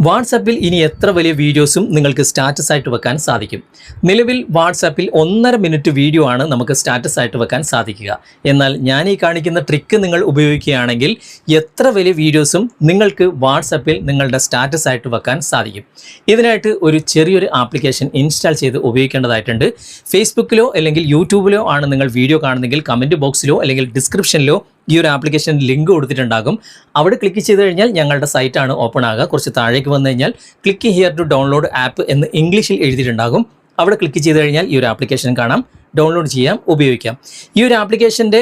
വാട്സാപ്പിൽ ഇനി എത്ര വലിയ വീഡിയോസും നിങ്ങൾക്ക് സ്റ്റാറ്റസ് ആയിട്ട് വെക്കാൻ സാധിക്കും. നിലവിൽ വാട്സാപ്പിൽ 1.5 മിനിറ്റ് വീഡിയോ ആണ് നമുക്ക് സ്റ്റാറ്റസ് ആയിട്ട് വെക്കാൻ സാധിക്കുക. എന്നാൽ ഞാൻ ഈ കാണിക്കുന്ന ട്രിക്ക് നിങ്ങൾ ഉപയോഗിക്കുകയാണെങ്കിൽ എത്ര വലിയ വീഡിയോസും നിങ്ങൾക്ക് വാട്സാപ്പിൽ നിങ്ങളുടെ സ്റ്റാറ്റസ് ആയിട്ട് വെക്കാൻ സാധിക്കും. ഇതിനായിട്ട് ഒരു ചെറിയൊരു ആപ്ലിക്കേഷൻ ഇൻസ്റ്റാൾ ചെയ്ത് ഉപയോഗിക്കേണ്ടതായിട്ടുണ്ട്. ഫേസ്ബുക്കിലോ അല്ലെങ്കിൽ യൂട്യൂബിലോ ആണ് നിങ്ങൾ വീഡിയോ കാണുന്നെങ്കിൽ കമൻറ്റ് ബോക്സിലോ അല്ലെങ്കിൽ ഡിസ്ക്രിപ്ഷനിലോ ഈ ഒരു ആപ്ലിക്കേഷൻ ലിങ്ക് കൊടുത്തിട്ടുണ്ടാകും. അവിടെ ക്ലിക്ക് ചെയ്ത് കഴിഞ്ഞാൽ ഞങ്ങളുടെ സൈറ്റാണ് ഓപ്പൺ ആകുക. കുറച്ച് താഴേക്ക് വന്നു കഴിഞ്ഞാൽ click here to download app എന്ന് ഇംഗ്ലീഷിൽ എഴുതിയിട്ടുണ്ടാകും. അവിടെ ക്ലിക്ക് ചെയ്ത് കഴിഞ്ഞാൽ ഈ ഒരു ആപ്ലിക്കേഷൻ കാണാം, ഡൗൺലോഡ് ചെയ്യാം, ഉപയോഗിക്കാം. ഈ ഒരു ആപ്ലിക്കേഷൻ്റെ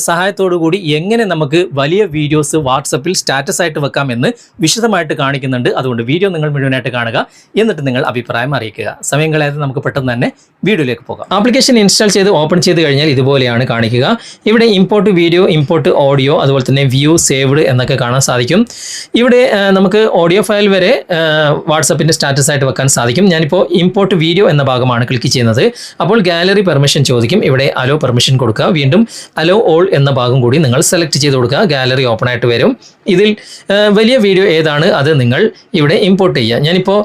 സഹായത്തോടു കൂടി എങ്ങനെ നമുക്ക് വലിയ വീഡിയോസ് വാട്സപ്പിൽ സ്റ്റാറ്റസ് ആയിട്ട് വെക്കാം എന്ന് വിശദമായിട്ട് കാണിക്കുന്നുണ്ട്. അതുകൊണ്ട് വീഡിയോ നിങ്ങൾ മുഴുവനായിട്ട് കാണുക, എന്നിട്ട് നിങ്ങൾ അഭിപ്രായം അറിയിക്കുക. സമയം കളയാതെ നമുക്ക് പെട്ടെന്ന് തന്നെ വീഡിയോയിലേക്ക് പോകാം. ആപ്ലിക്കേഷൻ ഇൻസ്റ്റാൾ ചെയ്ത് ഓപ്പൺ ചെയ്ത് കഴിഞ്ഞാൽ ഇതുപോലെയാണ് കാണിക്കുക. ഇവിടെ ഇമ്പോർട്ട് വീഡിയോ, ഇമ്പോർട്ട് ഓഡിയോ, അതുപോലെ തന്നെ വ്യൂ, സേവ്ഡ് എന്നൊക്കെ കാണാൻ സാധിക്കും. ഇവിടെ നമുക്ക് ഓഡിയോ ഫയൽ വരെ വാട്സപ്പിൻ്റെ സ്റ്റാറ്റസ് ആയിട്ട് വെക്കാൻ സാധിക്കും. ഞാനിപ്പോൾ ഇമ്പോർട്ട് വീഡിയോ എന്ന ഭാഗമാണ് ക്ലിക്ക് ചെയ്യുന്നത്. അപ്പോൾ ഗാലറി പെർമിഷൻ ചോദിക്കും. ഇവിടെ അലോ പെർമിഷൻ കൊടുക്കുക. വീണ്ടും അലോ ഓൾ എന്ന ഭാഗം കൂടി നിങ്ങൾ സെലക്ട് ചെയ്ത് കൊടുക്കുക. ഗാലറി ഓപ്പൺ ആയിട്ട് വരും. ഇതിൽ വലിയ വീഡിയോ ഏതാണ് അത് നിങ്ങൾ ഇവിടെ ഇമ്പോർട്ട് ചെയ്യുക. ഞാനിപ്പോൾ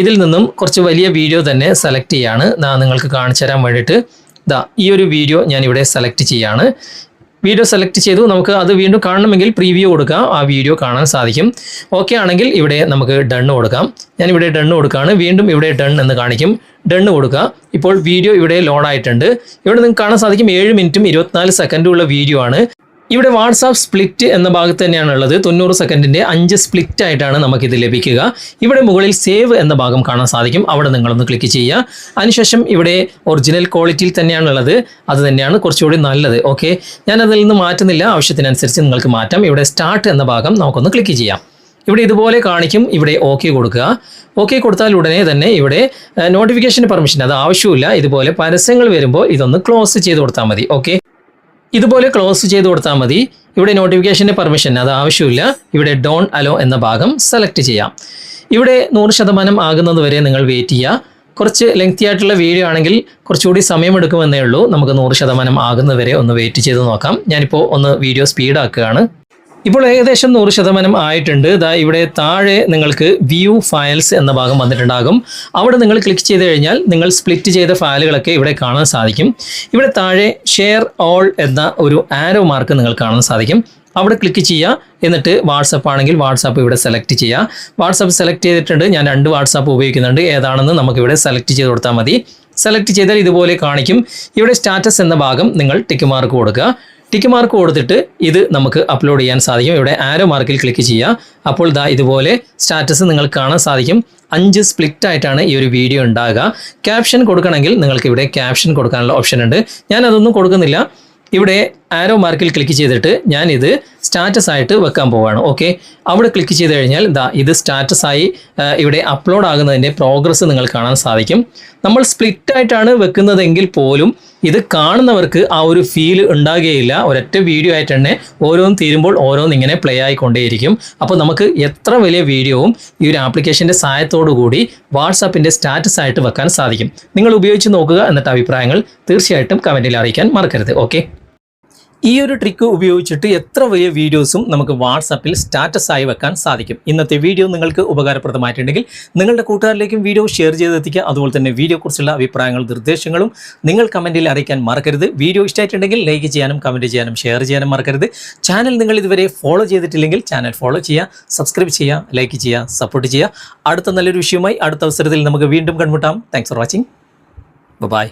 ഇതിൽ നിന്നും കുറച്ച് വലിയ വീഡിയോ തന്നെ സെലക്ട് ചെയ്യാണ്. നിങ്ങൾക്ക് കാണിച്ചു തരാൻ വേണ്ടിയിട്ട് ഈ ഒരു വീഡിയോ ഞാനിവിടെ സെലക്ട് ചെയ്യാണ്. വീഡിയോ സെലക്ട് ചെയ്തു. നമുക്ക് അത് വീണ്ടും കാണണമെങ്കിൽ പ്രീവ്യൂ കൊടുക്കാം, ആ വീഡിയോ കാണാൻ സാധിക്കും. ഓക്കെ ആണെങ്കിൽ ഇവിടെ നമുക്ക് ഡൺ കൊടുക്കാം. ഞാനിവിടെ ഡൺ കൊടുക്കുകയാണ്. വീണ്ടും ഇവിടെ ഡൺ എന്ന് കാണിക്കും, ഡൺ കൊടുക്കുക. ഇപ്പോൾ വീഡിയോ ഇവിടെ ലോഡ് ആയിട്ടുണ്ട്. ഇവിടെ നിങ്ങൾക്ക് കാണാൻ സാധിക്കും 7 മിനിറ്റും 24 സെക്കൻഡും ഉള്ള വീഡിയോ ആണ്. ഇവിടെ വാട്സാപ്പ് സ്പ്ലിറ്റ് എന്ന ഭാഗത്ത് തന്നെയാണ് ഉള്ളത്. 90 സെക്കൻഡിൻ്റെ 5 സ്പ്ലിറ്റ് ആയിട്ടാണ് നമുക്കിത് ലഭിക്കുക. ഇവിടെ മുകളിൽ സേവ് എന്ന ഭാഗം കാണാൻ സാധിക്കും. അവിടെ നിങ്ങളൊന്ന് ക്ലിക്ക് ചെയ്യുക. അതിനുശേഷം ഇവിടെ ഒറിജിനൽ ക്വാളിറ്റിയിൽ തന്നെയാണുള്ളത്. അത് തന്നെയാണ് കുറച്ചുകൂടി നല്ലത്. ഓക്കെ, ഞാൻ അതിൽ നിന്ന് മാറ്റുന്നില്ല, ആവശ്യത്തിനനുസരിച്ച് നിങ്ങൾക്ക് മാറ്റാം. ഇവിടെ സ്റ്റാർട്ട് എന്ന ഭാഗം നമുക്കൊന്ന് ക്ലിക്ക് ചെയ്യാം. ഇവിടെ ഇതുപോലെ കാണിക്കും. ഇവിടെ ഓക്കെ കൊടുക്കുക. ഓക്കെ കൊടുത്താൽ ഉടനെ തന്നെ ഇവിടെ നോട്ടിഫിക്കേഷൻ പെർമിഷൻ അത് ആവശ്യമില്ല. ഇതുപോലെ പരസ്യങ്ങൾ വരുമ്പോൾ ഇതൊന്ന് ക്ലോസ് ചെയ്ത് കൊടുത്താൽ മതി. ഓക്കെ, ഇതുപോലെ ക്ലോസ് ചെയ്ത് കൊടുത്താൽ മതി. ഇവിടെ നോട്ടിഫിക്കേഷൻ്റെ പെർമിഷൻ അത് ആവശ്യമില്ല. ഇവിടെ ഡോൺ അലോ എന്ന ഭാഗം സെലക്ട് ചെയ്യാം. ഇവിടെ 100% ആകുന്നത് വരെ നിങ്ങൾ വെയിറ്റ് ചെയ്യുക. കുറച്ച് ലെങ്തി ആയിട്ടുള്ള വീഡിയോ ആണെങ്കിൽ കുറച്ചുകൂടി സമയമെടുക്കുമെന്നേ ഉള്ളൂ. നമുക്ക് 100% ആകുന്നവരെ ഒന്ന് വെയിറ്റ് ചെയ്ത് നോക്കാം. ഞാനിപ്പോൾ ഒന്ന് വീഡിയോ സ്പീഡാക്കുകയാണ്. ഇപ്പോൾ ഏകദേശം 100% ആയിട്ടുണ്ട്. ഇവിടെ താഴെ നിങ്ങൾക്ക് വ്യൂ ഫയൽസ് എന്ന ഭാഗം വന്നിട്ടുണ്ടാകും. അവിടെ നിങ്ങൾ ക്ലിക്ക് ചെയ്ത് കഴിഞ്ഞാൽ നിങ്ങൾ സ്പ്ലിറ്റ് ചെയ്ത ഫയലുകളൊക്കെ ഇവിടെ കാണാൻ സാധിക്കും. ഇവിടെ താഴെ ഷെയർ ഓൾ എന്ന ഒരു ആരോ മാർക്ക് നിങ്ങൾ കാണാൻ സാധിക്കും. അവിടെ ക്ലിക്ക് ചെയ്യുക. എന്നിട്ട് വാട്സപ്പ് ആണെങ്കിൽ വാട്സാപ്പ് ഇവിടെ സെലക്ട് ചെയ്യുക. വാട്സാപ്പ് സെലക്ട് ചെയ്തിട്ടുണ്ട്. ഞാൻ 2 വാട്സാപ്പ് ഉപയോഗിക്കുന്നുണ്ട്. ഏതാണെന്ന് നമുക്കിവിടെ സെലക്ട് ചെയ്ത് കൊടുത്താൽ മതി. സെലക്ട് ചെയ്താൽ ഇതുപോലെ കാണിക്കും. ഇവിടെ സ്റ്റാറ്റസ് എന്ന ഭാഗം നിങ്ങൾ ടിക്ക് മാർക്ക് കൊടുക്കുക. ടിക്ക് മാർക്ക് കൊടുത്തിട്ട് ഇത് നമുക്ക് അപ്ലോഡ് ചെയ്യാൻ സാധിക്കും. ഇവിടെ ആരോ മാർക്കിൽ ക്ലിക്ക് ചെയ്യുക. അപ്പോൾ ഇതുപോലെ സ്റ്റാറ്റസ് നിങ്ങൾക്ക് കാണാൻ സാധിക്കും. 5 സ്പ്ലിറ്റ് ആയിട്ടാണ് ഈ ഒരു വീഡിയോ ഉണ്ടാകുക. ക്യാപ്ഷൻ കൊടുക്കണമെങ്കിൽ നിങ്ങൾക്ക് ഇവിടെ ക്യാപ്ഷൻ കൊടുക്കാനുള്ള ഓപ്ഷൻ ഉണ്ട്. ഞാൻ അതൊന്നും കൊടുക്കുന്നില്ല. ഇവിടെ ആരോ മാർക്കിൽ ക്ലിക്ക് ചെയ്തിട്ട് ഞാനിത് സ്റ്റാറ്റസ് ആയിട്ട് വെക്കാൻ പോവുകയാണ്. ഓക്കെ, അവിടെ ക്ലിക്ക് ചെയ്ത് കഴിഞ്ഞാൽ ഇത് സ്റ്റാറ്റസ് ആയി ഇവിടെ അപ്ലോഡ് ആകുന്നതിൻ്റെ പ്രോഗ്രസ് നിങ്ങൾ കാണാൻ സാധിക്കും. നമ്മൾ സ്പ്ലിറ്റ് ആയിട്ടാണ് വെക്കുന്നതെങ്കിൽ പോലും ഇത് കാണുന്നവർക്ക് ആ ഒരു ഫീൽ ഉണ്ടാകുകയില്ല. ഒരൊറ്റ വീഡിയോ ആയിട്ട് തന്നെ ഓരോന്ന് തീരുമ്പോൾ ഓരോന്ന് ഇങ്ങനെ പ്ലേ ആയിക്കൊണ്ടേയിരിക്കും. അപ്പോൾ നമുക്ക് എത്ര വലിയ വീഡിയോവും ഈ ഒരു ആപ്ലിക്കേഷൻ്റെ സഹായത്തോടു കൂടി വാട്സാപ്പിൻ്റെ സ്റ്റാറ്റസ് ആയിട്ട് വെക്കാൻ സാധിക്കും. നിങ്ങൾ ഉപയോഗിച്ച് നോക്കുക. എന്നിട്ട് അഭിപ്രായങ്ങൾ തീർച്ചയായിട്ടും കമൻറ്റിൽ അറിയിക്കാൻ മറക്കരുത്. ഓക്കെ, ഈ ഒരു ട്രിക്ക് ഉപയോഗിച്ചിട്ട് എത്ര വലിയ വീഡിയോസും നമുക്ക് വാട്സാപ്പിൽ സ്റ്റാറ്റസ് ആയി വെക്കാൻ സാധിക്കും. ഇന്നത്തെ വീഡിയോ നിങ്ങൾക്ക് ഉപകാരപ്രദമായിട്ടുണ്ടെങ്കിൽ നിങ്ങളുടെ കൂട്ടുകാരിലേക്കും വീഡിയോ ഷെയർ ചെയ്തെത്തിക്കുക. അതുപോലെ തന്നെ വീഡിയോയെക്കുറിച്ചുള്ള അഭിപ്രായങ്ങളും നിർദ്ദേശങ്ങളും നിങ്ങൾ കമൻറ്റിൽ അറിയിക്കാൻ മറക്കരുത്. വീഡിയോ ഇഷ്ടമായിട്ടുണ്ടെങ്കിൽ ലൈക്ക് ചെയ്യാനും കമൻറ്റ് ചെയ്യാനും ഷെയർ ചെയ്യാനും മറക്കരുത്. ചാനൽ നിങ്ങൾ ഇതുവരെ ഫോളോ ചെയ്തിട്ടില്ലെങ്കിൽ ചാനൽ ഫോളോ ചെയ്യുക, സബ്സ്ക്രൈബ് ചെയ്യുക, ലൈക്ക് ചെയ്യുക, സപ്പോർട്ട് ചെയ്യുക. അടുത്ത നല്ലൊരു വിഷയവുമായി അടുത്ത അവസരത്തിൽ നമുക്ക് വീണ്ടും കണ്ടുമുട്ടാം. Thanks for watching. ബൈ.